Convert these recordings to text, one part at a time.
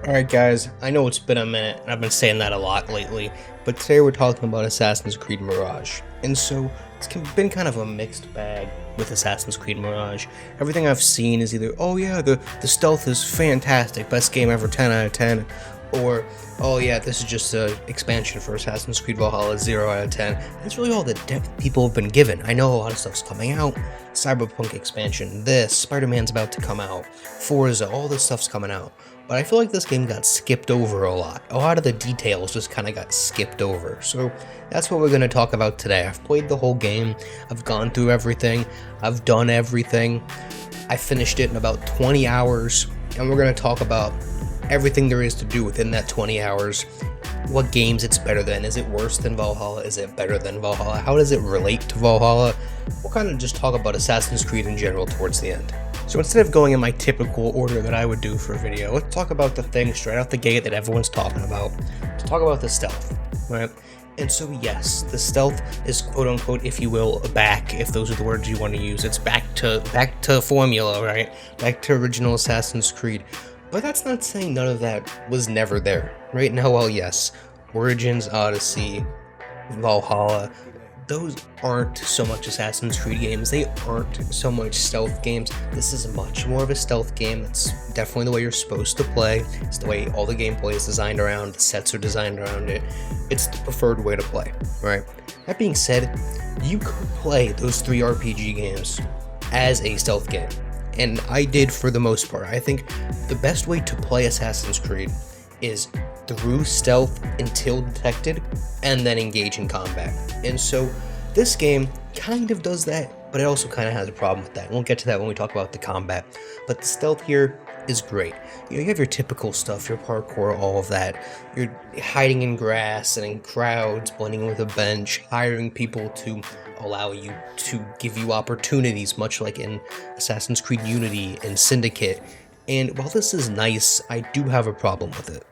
Alright guys, I know it's been a minute, and I've been saying that a lot lately, but today we're talking about Assassin's Creed Mirage. And so, it's been kind of a mixed bag with Assassin's Creed Mirage. Everything I've seen is either, oh yeah, the stealth is fantastic, best game ever, 10 out of 10, or, oh yeah, this is just an expansion for Assassin's Creed Valhalla, 0 out of 10. That's really all the depth people have been given. I know a lot of stuff's coming out, Cyberpunk expansion, this, Spider-Man's about to come out, Forza, all this stuff's coming out. But I feel like this game got skipped over a lot. A lot of the details just kind of got skipped over. So that's what we're going to talk about today. I've played the whole game. I've gone through everything. I've done everything. I finished it in about 20 hours. And we're going to talk about everything there is to do within that 20 hours. What games it's better than. Is it worse than Valhalla? Is it better than Valhalla? How does it relate to Valhalla? We'll kind of just talk about Assassin's Creed in general towards the end. So instead of going in my typical order that I would do for a video, let's talk about the thing straight out the gate that everyone's talking about. Let's talk about the stealth, right? And so yes, the stealth is quote unquote, if you will, back, if those are the words you want to use. It's back to formula, right? Back to original Assassin's Creed. But that's not saying none of that was never there, right? Now, well, yes, Origins, Odyssey, Valhalla, those aren't so much Assassin's Creed games, they aren't so much stealth games. This is much more of a stealth game. That's definitely the way you're supposed to play. It's the way all the gameplay is designed around, the sets are designed around it. It's the preferred way to play, right? That being said, you could play those three RPG games as a stealth game, and I did for the most part. I think the best way to play Assassin's Creed is through stealth until detected, and then engage in combat. And so this game kind of does that, but it also kind of has a problem with that. We'll get to that when we talk about the combat. But the stealth here is great. You have your typical stuff, your parkour, all of that. You're hiding in grass and in crowds, blending with a bench, hiring people to allow you to give you opportunities, much like in Assassin's Creed Unity and Syndicate. And while this is nice, I do have a problem with it.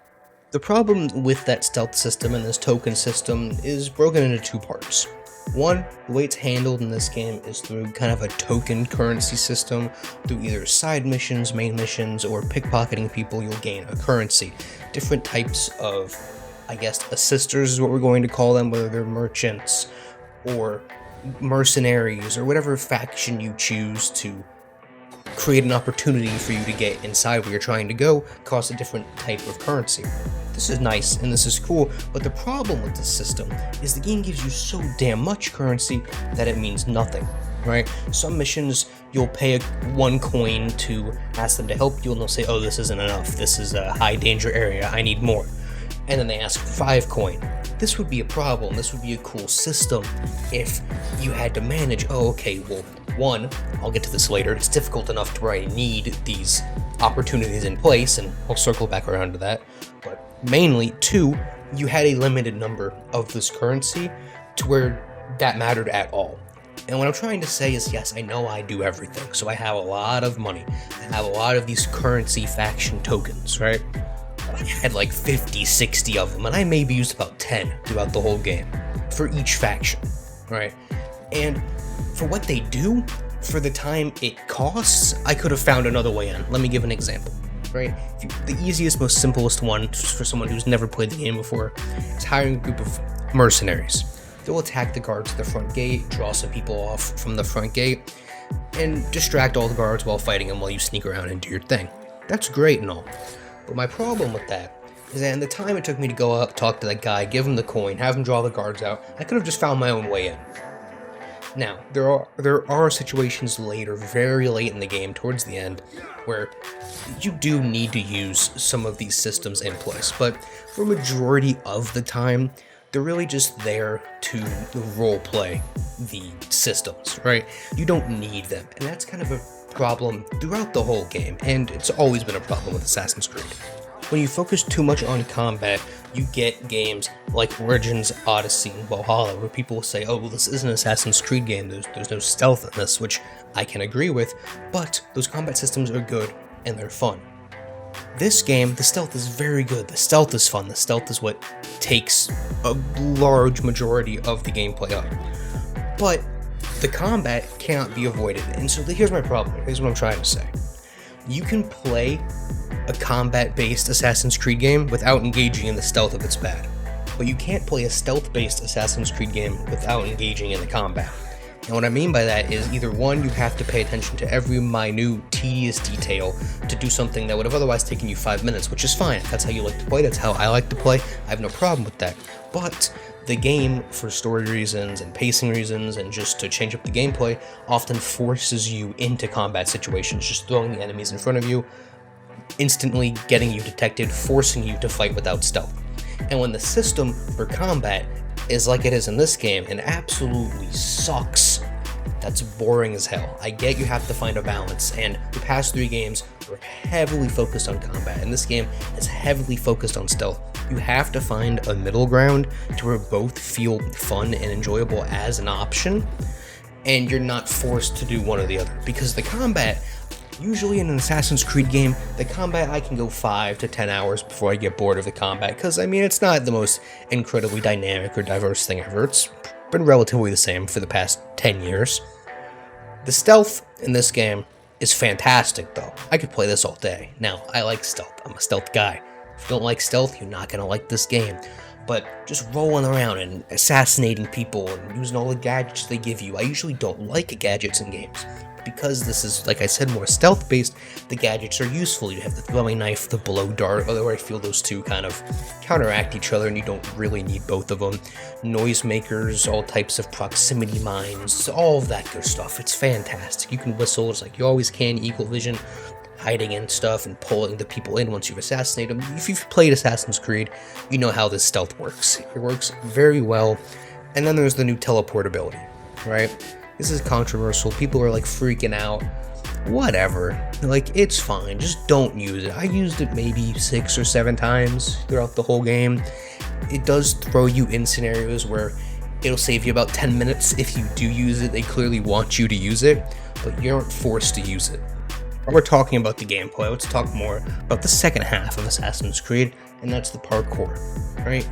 The problem with that stealth system and this token system is broken into two parts. One, the way it's handled in this game is through kind of a token currency system. Through either side missions, main missions, or pickpocketing people, you'll gain a currency. Different types of, I guess, assisters is what we're going to call them, whether they're merchants or mercenaries or whatever faction you choose to create an opportunity for you to get inside where you're trying to go, costs a different type of currency. This is nice and this is cool, but the problem with this system is the game gives you so damn much currency that it means nothing, right? Some missions, you'll pay one coin to ask them to help you, and they'll say, oh, this isn't enough, this is a high danger area, I need more. And then they ask for 5 coin. This would be a problem. This would be a cool system if you had to manage, oh, okay, well, one, I'll get to this later, it's difficult enough to where I need these opportunities in place, and I'll circle back around to that, but mainly, two, you had a limited number of this currency to where that mattered at all. And what I'm trying to say is, yes, I know I do everything, so I have a lot of money, I have a lot of these currency faction tokens, right? I had like 50, 60 of them, and I maybe used about 10 throughout the whole game for each faction, right? And for what they do, for the time it costs, I could have found another way in. Let me give an example, right? The easiest, most simplest one for someone who's never played the game before is hiring a group of mercenaries. They'll attack the guards at the front gate, draw some people off from the front gate, and distract all the guards while fighting them while you sneak around and do your thing. That's great and all. But my problem with that is that in the time it took me to go up, talk to that guy, give him the coin, have him draw the guards out, I could have just found my own way in. Now, there are situations later, very late in the game, towards the end, where you do need to use some of these systems in place, but for a majority of the time, they're really just there to roleplay the systems, right? You don't need them, and that's kind of a problem throughout the whole game, and it's always been a problem with Assassin's Creed. When you focus too much on combat, you get games like Origins, Odyssey, and Valhalla, where people will say, oh, well, this is an Assassin's Creed game, there's no stealth in this, which I can agree with, but those combat systems are good, and they're fun. This game, the stealth is very good, the stealth is fun, the stealth is what takes a large majority of the gameplay up. But the combat cannot be avoided, and so here's my problem, here's what I'm trying to say. You can play a combat-based Assassin's Creed game without engaging in the stealth if it's bad. But you can't play a stealth-based Assassin's Creed game without engaging in the combat. And what I mean by that is either one, you have to pay attention to every minute, tedious detail to do something that would have otherwise taken you 5 minutes, which is fine. If that's how you like to play, that's how I like to play. I have no problem with that. But the game, for story reasons and pacing reasons and just to change up the gameplay, often forces you into combat situations, just throwing the enemies in front of you, instantly getting you detected, forcing you to fight without stealth. And when the system for combat is like it is in this game, and absolutely sucks, that's boring as hell. I get you have to find a balance, and the past 3 games were heavily focused on combat, and this game is heavily focused on stealth. You have to find a middle ground to where both feel fun and enjoyable as an option, and you're not forced to do one or the other, because the combat, usually in an Assassin's Creed game, the combat, I can go 5 to 10 hours before I get bored of the combat, because, I mean, it's not the most incredibly dynamic or diverse thing ever. It's been relatively the same for the past 10 years. The stealth in this game is fantastic, though. I could play this all day. Now, I like stealth. I'm a stealth guy. If you don't like stealth, you're not going to like this game. But just rolling around and assassinating people and using all the gadgets they give you, I usually don't like gadgets in games. Because this is, like I said, more stealth-based, the gadgets are useful. You have the throwing knife, the blow dart, although I feel those two kind of counteract each other and you don't really need both of them. Noisemakers, all types of proximity mines, all of that good stuff. It's fantastic. You can whistle, it's like you always can, eagle vision, hiding in stuff and pulling the people in once you've assassinated them. If you've played Assassin's Creed, you know how this stealth works. It works very well. And then there's the new teleportability, right? This is controversial. People are like freaking out. Whatever. Like, it's fine. Just don't use it. I used it maybe 6 or 7 times throughout the whole game. It does throw you in scenarios where it'll save you about 10 minutes if you do use it. They clearly want you to use it, but you aren't forced to use it. While we're talking about the gameplay, let's talk more about the second half of Assassin's Creed, and that's the parkour, right?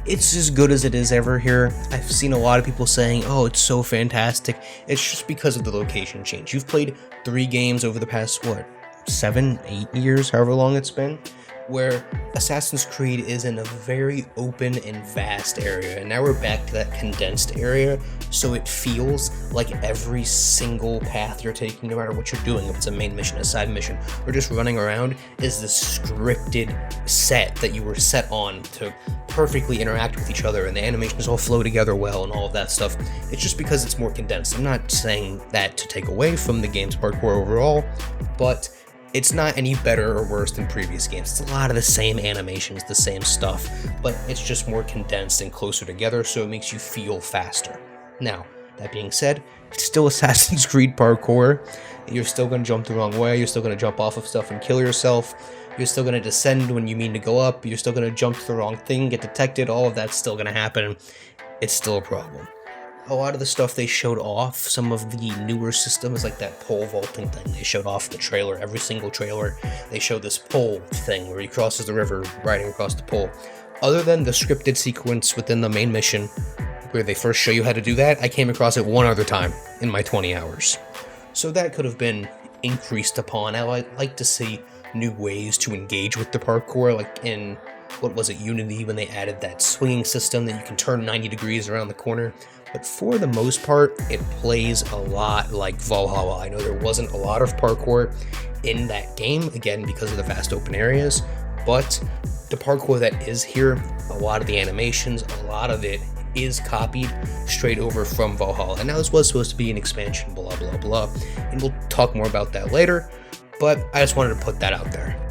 It's as good as it is ever here. I've seen a lot of people saying, oh, it's so fantastic. It's just because of the location change. You've played 3 games over the past, 7, 8 years, however long it's been, where Assassin's Creed is in a very open and vast area, and now we're back to that condensed area, so it feels like every single path you're taking, no matter what you're doing, if it's a main mission, a side mission, or just running around, is this scripted set that you were set on to perfectly interact with each other, and the animations all flow together well and all of that stuff. It's just because it's more condensed. I'm not saying that to take away from the game's parkour overall, but it's not any better or worse than previous games. It's a lot of the same animations, the same stuff, but it's just more condensed and closer together, so it makes you feel faster. Now, that being said, it's still Assassin's Creed parkour. You're still going to jump the wrong way, you're still going to jump off of stuff and kill yourself, you're still going to descend when you mean to go up, you're still going to jump to the wrong thing, get detected, all of that's still going to happen. It's still a problem. A lot of the stuff they showed off, some of the newer systems, like that pole vaulting thing they showed off the trailer, every single trailer, they showed this pole thing where he crosses the river riding across the pole. Other than the scripted sequence within the main mission, where they first show you how to do that, I came across it one other time in my 20 hours. So that could have been increased upon. I like to see new ways to engage with the parkour, like in, Unity, when they added that swinging system that you can turn 90 degrees around the corner. But for the most part, it plays a lot like Valhalla. I know there wasn't a lot of parkour in that game, again, because of the vast open areas, but the parkour that is here, a lot of the animations, a lot of it is copied straight over from Valhalla. And now this was supposed to be an expansion, blah, blah, blah, and we'll talk more about that later, but I just wanted to put that out there.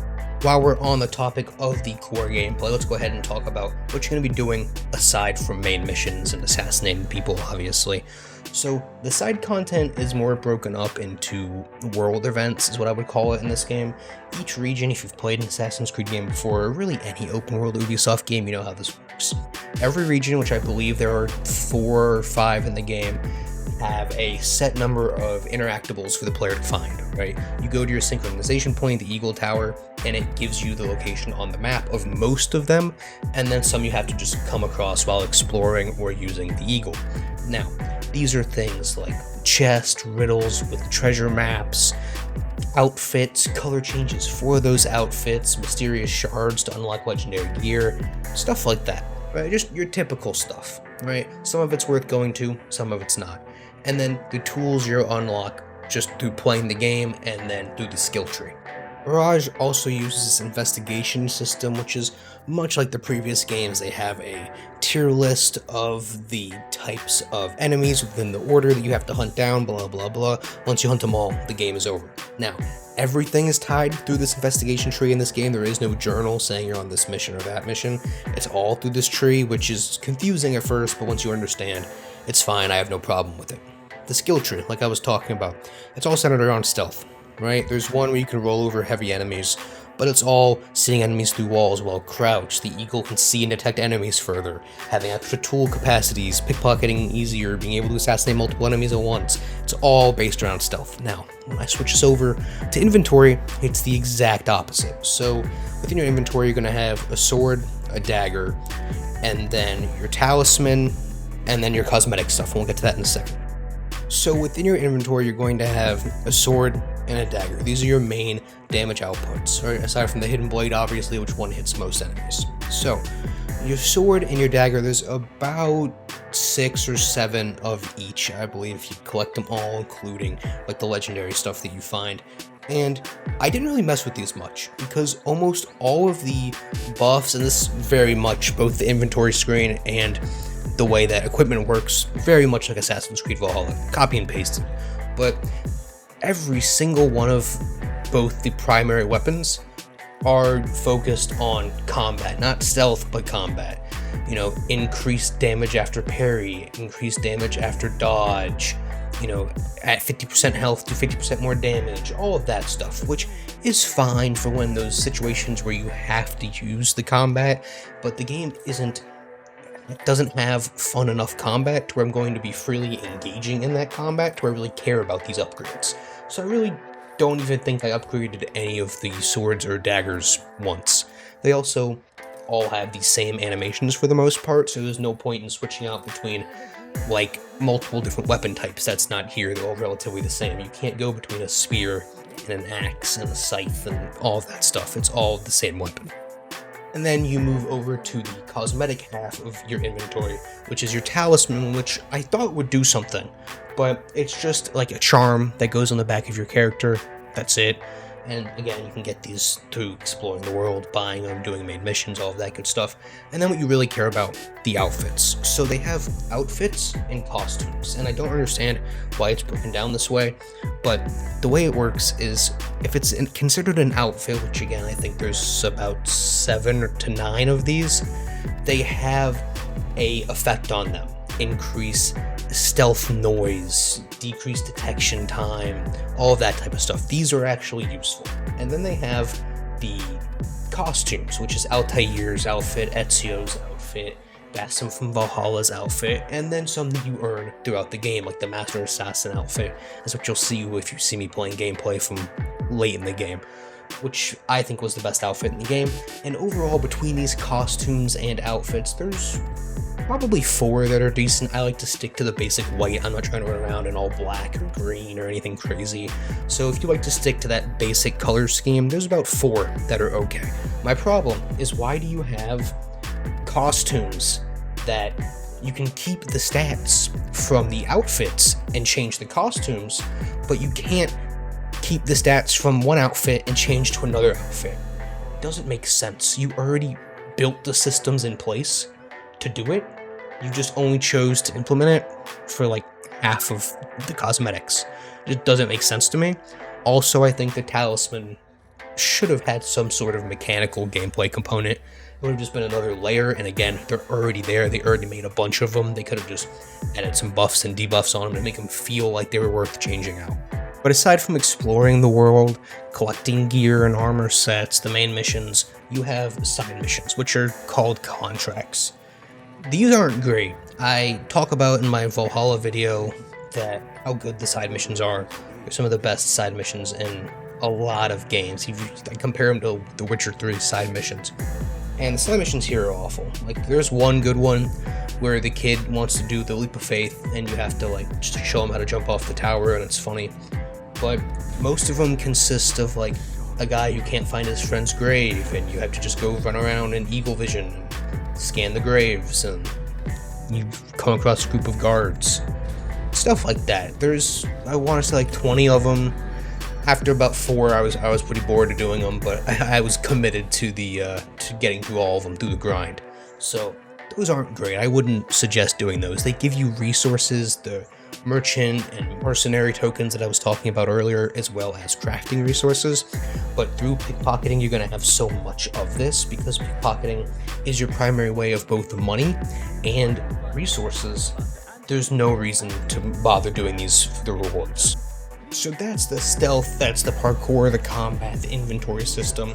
While we're on the topic of the core gameplay, let's go ahead and talk about what you're going to be doing aside from main missions and assassinating people, obviously. So the side content is more broken up into world events, is what I would call it in this game. Each region, if you've played an Assassin's Creed game before, or really any open world Ubisoft game, you know how this works. Every region, which I believe there are 4 or 5 in the game, have a set number of interactables for the player to find, right? You go to your synchronization point, the Eagle Tower, and it gives you the location on the map of most of them, and then some you have to just come across while exploring or using the Eagle. Now, these are things like chest, riddles with treasure maps, outfits, color changes for those outfits, mysterious shards to unlock legendary gear, stuff like that, right? Just your typical stuff, right? Some of it's worth going to, some of it's not. And then the tools you'll unlock just through playing the game and then through the skill tree. Mirage also uses this investigation system, which is much like the previous games. They have a tier list of the types of enemies within the order that you have to hunt down, blah, blah, blah. Once you hunt them all, the game is over. Now, everything is tied through this investigation tree in this game. There is no journal saying you're on this mission or that mission. It's all through this tree, which is confusing at first, but once you understand, it's fine. I have no problem with it. The skill tree, like I was talking about, it's all centered around stealth. Right? There's one where you can roll over heavy enemies, but it's all seeing enemies through walls while crouched. The eagle can see and detect enemies further, having extra tool capacities, pickpocketing easier, being able to assassinate multiple enemies at once. It's all based around stealth. Now, when I switch this over to inventory, it's the exact opposite. So within your inventory, you're going to have a sword, a dagger, and then your talisman, and then your cosmetic stuff, and we'll get to that in a second. So within your inventory, you're going to have a sword and a dagger. These are your main damage outputs, right? Aside from the hidden blade, obviously, which one hits most enemies. So your sword and your dagger, there's about 6 or 7 of each, I believe, if you collect them all, including like the legendary stuff that you find. And I didn't really mess with these much because almost all of the buffs, and this very much both the inventory screen and the way that equipment works, very much like Assassin's Creed Valhalla, copy and pasted. But every single one of both the primary weapons are focused on combat, not stealth, but combat. You know, increased damage after parry, increased damage after dodge, you know, at 50% health to 50% more damage, all of that stuff, which is fine for when those situations where you have to use the combat, but the game doesn't have fun enough combat to where I'm going to be freely engaging in that combat to where I really care about these upgrades. So I really don't even think I upgraded any of the swords or daggers once. They also all have the same animations for the most part, so there's no point in switching out between like multiple different weapon types. That's not here. They're all relatively the same. You can't go between a spear and an axe and a scythe and all of that stuff. It's all the same weapon. And then you move over to the cosmetic half of your inventory, which is your talisman, which I thought would do something, but it's just like a charm that goes on the back of your character. That's it. And again, you can get these through exploring the world, buying them, doing main missions, all of that good stuff. And then what you really care about, the outfits. So they have outfits and costumes, and I don't understand why it's broken down this way, but the way it works is if it's considered an outfit, which again, I think there's about 7 to 9 of these, they have a effect on them. Increase stealth noise, decrease detection time, all of that type of stuff. These are actually useful. And then they have the costumes, which is Altair's outfit, Ezio's outfit, Basim from Valhalla's outfit, and then some that you earn throughout the game, like the Master Assassin outfit. That's what you'll see if you see me playing gameplay from late in the game, which I think was the best outfit in the game. And overall, between these costumes and outfits, there's probably 4 that are decent. I like to stick to the basic white. I'm not trying to run around in all black or green or anything crazy. So if you like to stick to that basic color scheme, there's about 4 that are okay. My problem is, why do you have costumes that you can keep the stats from the outfits and change the costumes, but you can't keep the stats from one outfit and change to another outfit? It doesn't make sense. You already built the systems in place to do it. You just only chose to implement it for like half of the cosmetics. It doesn't make sense to me. Also, I think the talisman should have had some sort of mechanical gameplay component. It would have just been another layer, and again, they're already there. They already made a bunch of them. They could have just added some buffs and debuffs on them to make them feel like they were worth changing out. But aside from exploring the world, collecting gear and armor sets, the main missions, you have side missions, which are called contracts. These aren't great. I talk about in my Valhalla video that how good the side missions are. They're some of the best side missions in a lot of games. I compare them to The Witcher 3 side missions. And the side missions here are awful. Like, there's one good one where the kid wants to do the leap of faith, and you have to, like, just show him how to jump off the tower, and it's funny. but most of them consist of like a guy who can't find his friend's grave, and you have to just go run around in eagle vision and scan the graves, and you come across a group of guards. Stuff like that. There's, I want to say, like 20 of them. After about 4, I was pretty bored of doing them, but I was committed to the to getting through all of them through the grind. So those aren't great. I wouldn't suggest doing those. They give you resources, the merchant and mercenary tokens that I was talking about earlier, as well as crafting resources. But through pickpocketing, you're going to have so much of this, because pickpocketing is your primary way of both money and resources. There's no reason to bother doing these for the rewards. So that's the stealth, that's the parkour, the combat, the inventory system.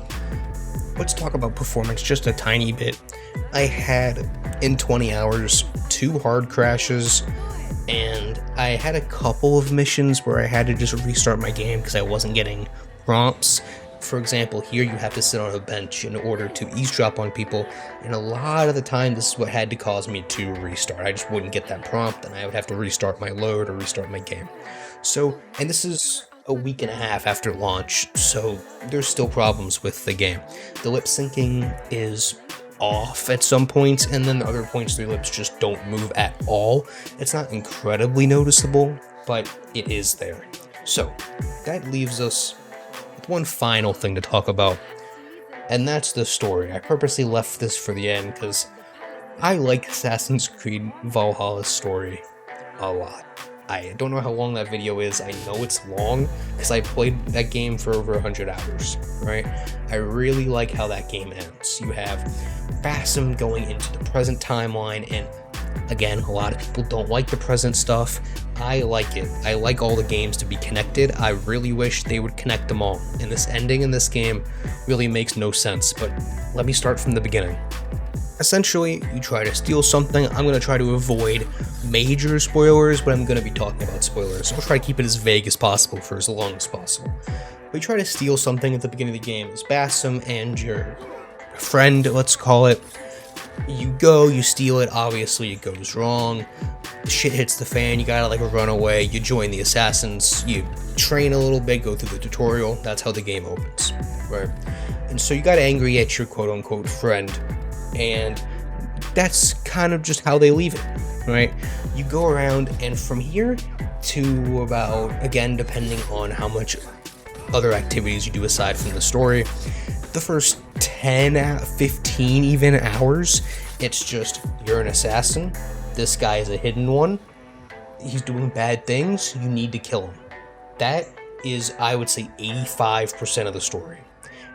Let's talk about performance just a tiny bit. I had, in 20 hours, 2 hard crashes, and I had a couple of missions where I had to just restart my game because I wasn't getting prompts. For example, here you have to sit on a bench in order to eavesdrop on people, and a lot of the time this is what had to cause me to restart. I just wouldn't get that prompt, and I would have to restart my load or restart my game. So, and this is a week and a half after launch, so there's still problems with the game. The lip syncing is off at some points, and then the other points the lips just don't move at all. It's not incredibly noticeable, but it is there. So, that leaves us with one final thing to talk about, and that's the story. I purposely left this for the end because I like Assassin's Creed Valhalla's story a lot. I don't know how long that video is. I know it's long because I played that game for over 100 hours, right? I really like how that game ends. You have Basim going into the present timeline, and again, a lot of people don't like the present stuff. I like it. I like all the games to be connected. I really wish they would connect them all. And this ending in this game really makes no sense, but let me start from the beginning. Essentially, you try to steal something. I'm going to try to avoid major spoilers, but I'm going to be talking about spoilers. So I'll try to keep it as vague as possible for as long as possible. But you try to steal something at the beginning of the game. It's Basim and your friend, let's call it. You go, you steal it, obviously it goes wrong. Shit hits the fan, you gotta like run away. You join the assassins, you train a little bit, go through the tutorial. That's how the game opens, right? And so you got angry at your quote-unquote friend, and that's kind of just how they leave it, right? You go around, and from here to about, again, depending on how much other activities you do aside from the story, the first 10, 15 even hours, it's just, you're an assassin, this guy is a hidden one, he's doing bad things, you need to kill him. That is, I would say, 85% of the story.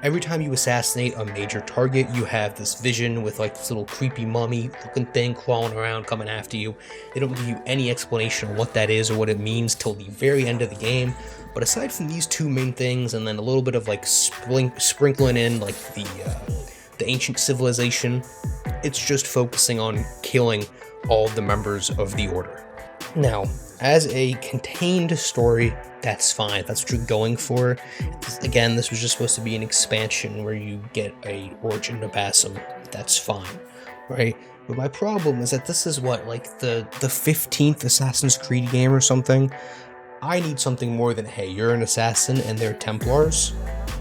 Every time you assassinate a major target, you have this vision with like this little creepy mummy looking thing crawling around coming after you. They don't give you any explanation of what that is or what it means till the very end of the game. But aside from these 2 main things, and then a little bit of like sprinkling in like the ancient civilization, it's just focusing on killing all of the members of the Order. Now, as a contained story, that's fine. That's what you're going for. Again, this was just supposed to be an expansion where you get a origin to Basim. That's fine, right? But my problem is that this is what, like the 15th Assassin's Creed game or something. I need something more than, hey, you're an assassin and they're Templars,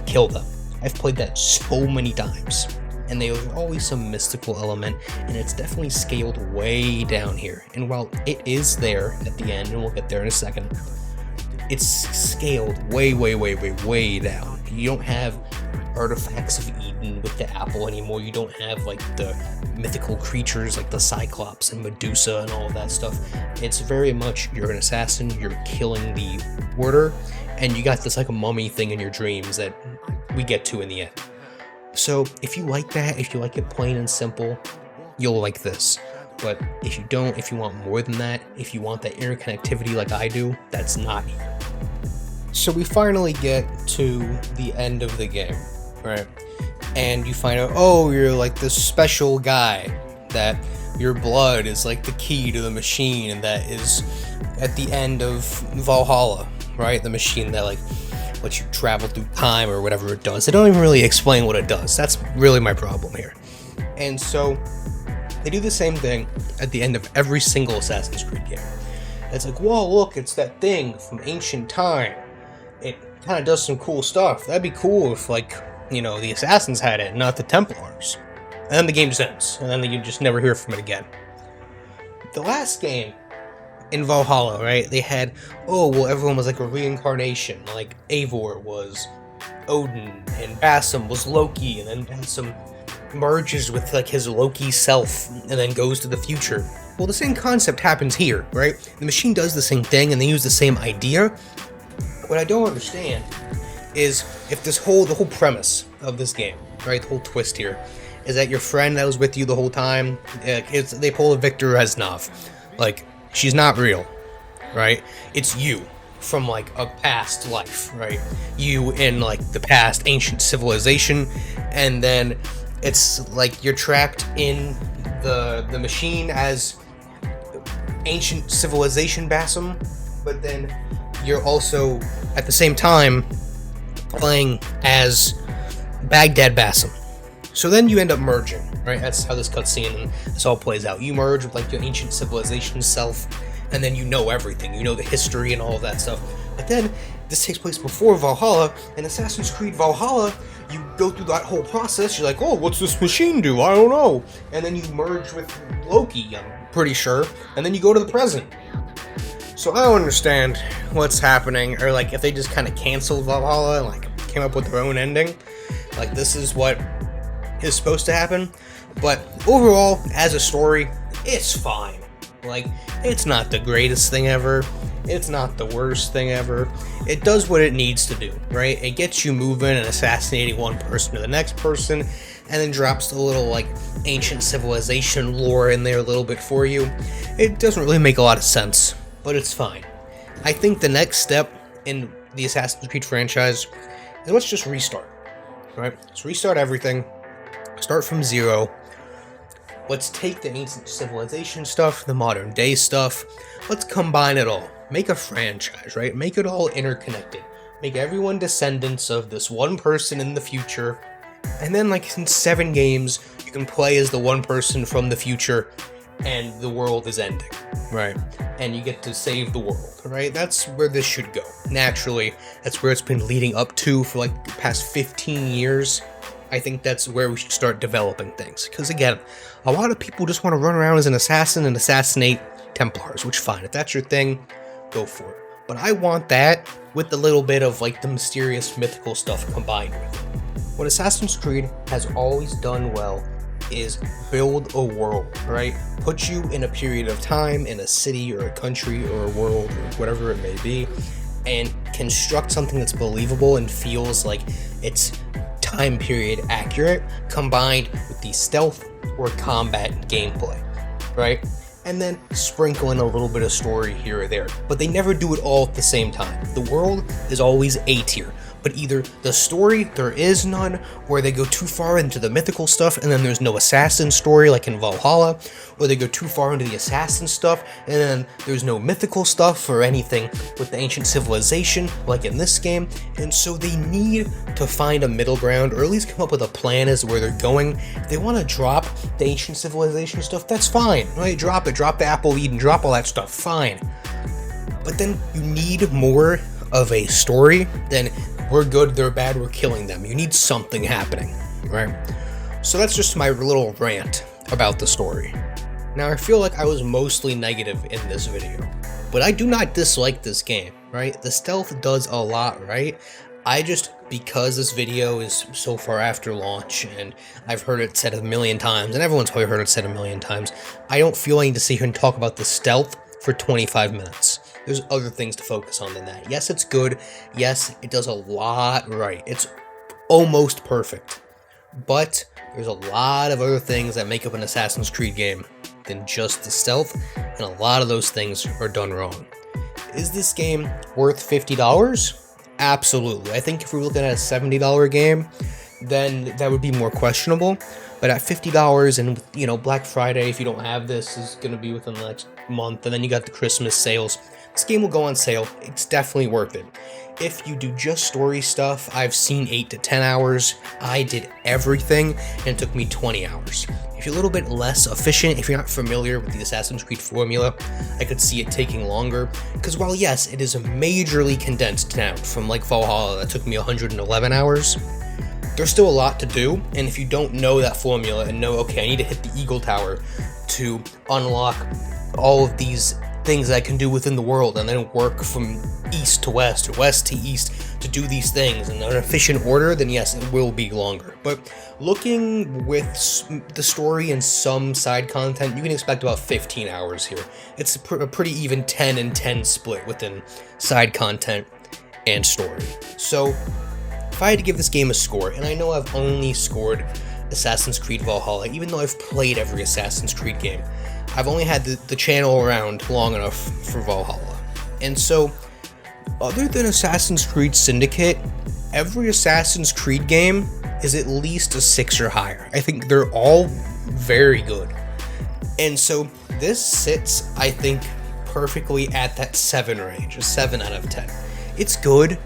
kill them. I've played that so many times, and there's always some mystical element, and it's definitely scaled way down here. And while it is there at the end, and we'll get there in a second, it's scaled way down. You don't have artifacts of Eden with the apple anymore. You don't have like the mythical creatures like the Cyclops and Medusa and all of that stuff. It's very much, you're an assassin, you're killing the Order, and you got this like a mummy thing in your dreams that we get to in the end. So if you like that, if you like it plain and simple, you'll like this. But if you don't, if you want more than that, if you want that interconnectivity like I do, that's not here. So we finally get to the end of the game, right? And you find out, oh, you're like this special guy, that your blood is like the key to the machine, and that is at the end of Valhalla, right? The machine that like lets you travel through time or whatever it does. They don't even really explain what it does. That's really my problem here. And so they do the same thing at the end of every single Assassin's Creed game. It's like, whoa, look, it's that thing from ancient time. kind of does some cool stuff. That'd be cool if, like, you know, the Assassins had it, not the Templars. And then the game just ends, and then you just never hear from it again. The last game, in Valhalla, right, they had, oh, well, everyone was like a reincarnation. Like, Eivor was Odin, and Basim was Loki, and then Basim merges with, like, his Loki self, and then goes to the future. Well, the same concept happens here, right? The machine does the same thing, and they use the same idea. What I don't understand is if the whole premise of this game, right, the whole twist here, is that your friend that was with you the whole time, they pull a Victor Reznov. Like, she's not real, right? It's you from, like, a past life, right? You in, like, the past ancient civilization, and then it's like you're trapped in the machine as ancient civilization Basim, but then you're also, at the same time, playing as Baghdad Basim. So then you end up merging, right? That's how this cutscene and this all plays out. You merge with, like, your ancient civilization self, and then you know everything. You know the history and all of that stuff. But then, this takes place before Valhalla, and Assassin's Creed Valhalla, you go through that whole process, you're like, oh, what's this machine do? I don't know. And then you merge with Loki, I'm pretty sure, and then you go to the present. So I don't understand what's happening, or, like, if they just kind of canceled Valhalla and, like, came up with their own ending. Like, this is what is supposed to happen. But overall, as a story, it's fine. Like, it's not the greatest thing ever. It's not the worst thing ever. It does what it needs to do, right? It gets you moving and assassinating one person to the next person, and then drops the little, like, ancient civilization lore in there a little bit for you. It doesn't really make a lot of sense, but it's fine. I think the next step in the Assassin's Creed franchise is let's just restart, right? Let's restart everything. Start from zero. Let's take the ancient civilization stuff, the modern day stuff. Let's combine it all. Make a franchise, right? Make it all interconnected. Make everyone descendants of this one person in the future. And then, like, in 7 games, you can play as the one person from the future, and the world is ending, right? And you get to save the world, right? That's where this should go. Naturally, that's where it's been leading up to for, like, the past 15 years. I think that's where we should start developing things. Because, again, a lot of people just want to run around as an assassin and assassinate Templars, which, fine, if that's your thing, go for it. But I want that with a little bit of, like, the mysterious mythical stuff combined with it. What Assassin's Creed has always done well is build a world, right? Put you in a period of time, in a city or a country or a world or whatever it may be, and construct something that's believable and feels like it's time period accurate, combined with the stealth or combat gameplay, right? And then sprinkle in a little bit of story here or there. But they never do it all at the same time. The world is always A tier. But either the story, there is none, or they go too far into the mythical stuff and then there's no assassin story like in Valhalla, or they go too far into the assassin stuff and then there's no mythical stuff or anything with the ancient civilization like in this game. And so they need to find a middle ground, or at least come up with a plan as to where they're going. If they want to drop the ancient civilization stuff, that's fine, right? Drop it, drop the Apple of Eden, drop all that stuff, fine. But then you need more of a story than we're good, they're bad, we're killing them. You need something happening, right? So that's just my little rant about the story. Now, I feel like I was mostly negative in this video, but I do not dislike this game, right? The stealth does a lot, right? Because this video is so far after launch, and I've heard it said a million times, and everyone's probably heard it said a million times, I don't feel I need to sit here and talk about the stealth for 25 minutes. There's other things to focus on than that. Yes, it's good. Yes, it does a lot right. It's almost perfect. But there's a lot of other things that make up an Assassin's Creed game than just the stealth, and a lot of those things are done wrong. Is this game worth $50? Absolutely. I think if we're looking at a $70 game, then that would be more questionable. But at $50, and, you know, Black Friday, if you don't have this, is going to be within the next month, and then you got the Christmas sales. This game will go on sale. It's definitely worth it. If you do just story stuff, I've seen 8 to 10 hours. I did everything, and it took me 20 hours. If you're a little bit less efficient, if you're not familiar with the Assassin's Creed formula, I could see it taking longer. Because while yes, it is majorly condensed down from like Valhalla that took me 111 hours, there's still a lot to do. And if you don't know that formula and know, okay, I need to hit the Eagle Tower to unlock all of these things that I can do within the world, and then work from east to west or west to east to do these things in an efficient order, then yes, it will be longer. But looking with the story and some side content, you can expect about 15 hours here. It's a pretty even 10 and 10 split within side content and story. So if I had to give this game a score, and I know I've only scored Assassin's Creed Valhalla, even though I've played every Assassin's Creed game, I've only had the channel around long enough for Valhalla. And so, other than Assassin's Creed Syndicate, every Assassin's Creed game is at least a 6 or higher. I think they're all very good. And so, this sits, I think, perfectly at that 7 range, a 7 out of 10. It's good,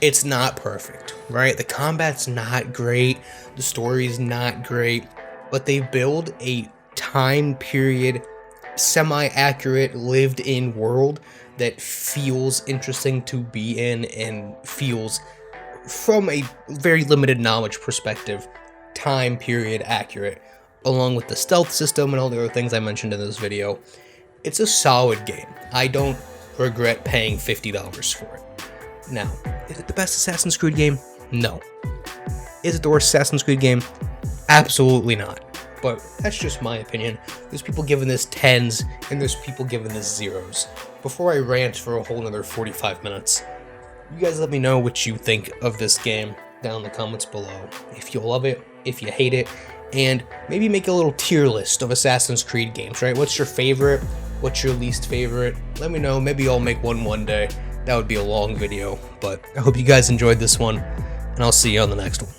it's not perfect, right? The combat's not great, the story's not great, but they build a time period, semi-accurate, lived-in world that feels interesting to be in and feels, from a very limited knowledge perspective, time period accurate, along with the stealth system and all the other things I mentioned in this video. It's a solid game. I don't regret paying $50 for it. Now, is it the best Assassin's Creed game? No. Is it the worst Assassin's Creed game? Absolutely not. But that's just my opinion. There's people giving this 10s, and there's people giving this 0s. Before I rant for a whole another 45 minutes, you guys let me know what you think of this game down in the comments below. If you love it, if you hate it, and maybe make a little tier list of Assassin's Creed games, right? What's your favorite? What's your least favorite? Let me know. Maybe I'll make one day. That would be a long video, but I hope you guys enjoyed this one, and I'll see you on the next one.